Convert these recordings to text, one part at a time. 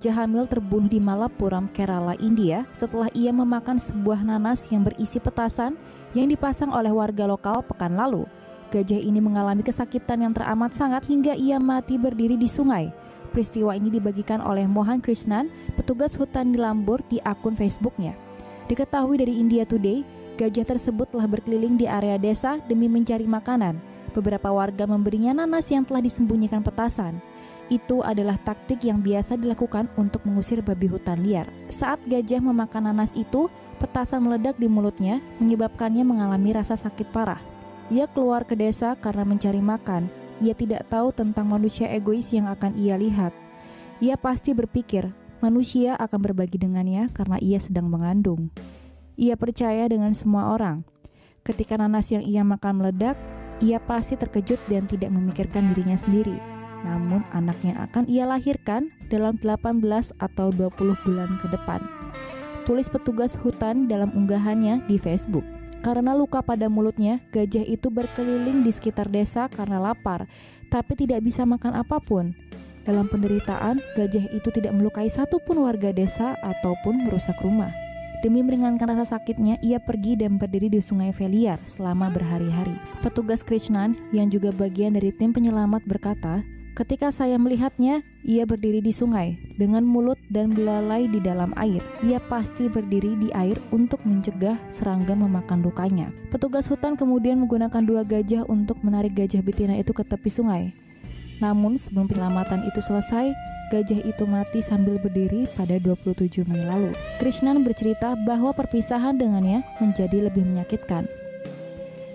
Gajah hamil terbunuh di Malappuram, Kerala, India setelah ia memakan sebuah nanas yang berisi petasan yang dipasang oleh warga lokal pekan lalu. Gajah ini mengalami kesakitan yang teramat sangat hingga ia mati berdiri di sungai. Peristiwa ini dibagikan oleh Mohan Krishnan, petugas hutan di Lambur, di akun Facebooknya. Diketahui dari India Today, gajah tersebut telah berkeliling di area desa demi mencari makanan. Beberapa warga memberinya nanas yang telah disembunyikan petasan. Itu adalah taktik yang biasa dilakukan untuk mengusir babi hutan liar. Saat gajah memakan nanas itu, petasan meledak di mulutnya, menyebabkannya mengalami rasa sakit parah. Ia keluar ke desa karena mencari makan. Ia tidak tahu tentang manusia egois yang akan ia lihat. Ia pasti berpikir, manusia akan berbagi dengannya karena ia sedang mengandung. Ia percaya dengan semua orang. Ketika nanas yang ia makan meledak, ia pasti terkejut dan tidak memikirkan dirinya sendiri. Namun anaknya akan ia lahirkan dalam 18 atau 20 bulan ke depan. Tulis petugas hutan dalam unggahannya di Facebook. Karena luka pada mulutnya, gajah itu berkeliling di sekitar desa karena lapar, tapi tidak bisa makan apapun. Dalam penderitaan, gajah itu tidak melukai satupun warga desa ataupun merusak rumah. Demi meringankan rasa sakitnya, ia pergi dan berdiri di sungai Veliar selama berhari-hari. Petugas Krishnan yang juga bagian dari tim penyelamat berkata, ketika saya melihatnya, ia berdiri di sungai dengan mulut dan belalai di dalam air. Ia pasti berdiri di air untuk mencegah serangga memakan lukanya. Petugas hutan kemudian menggunakan 2 gajah untuk menarik gajah betina itu ke tepi sungai. Namun sebelum penyelamatan itu selesai, gajah itu mati sambil berdiri pada 27 Mei lalu. Krishnan bercerita bahwa perpisahan dengannya menjadi lebih menyakitkan.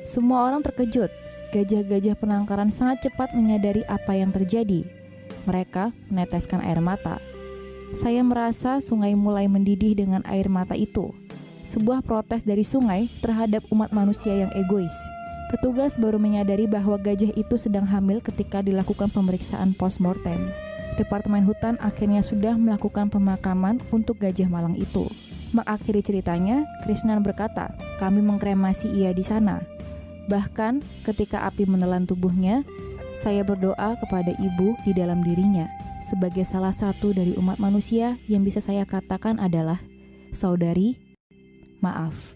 Semua orang terkejut. Gajah-gajah penangkaran sangat cepat menyadari apa yang terjadi. Mereka meneteskan air mata. Saya merasa sungai mulai mendidih dengan air mata itu. Sebuah protes dari sungai terhadap umat manusia yang egois. Petugas baru menyadari bahwa gajah itu sedang hamil ketika dilakukan pemeriksaan postmortem. Departemen Hutan akhirnya sudah melakukan pemakaman untuk gajah malang itu. Mengakhiri ceritanya, Krishnan berkata, "Kami mengkremasi ia di sana. Bahkan ketika api menelan tubuhnya, saya berdoa kepada ibu di dalam dirinya. Sebagai salah satu dari umat manusia yang bisa saya katakan adalah, saudari, maaf."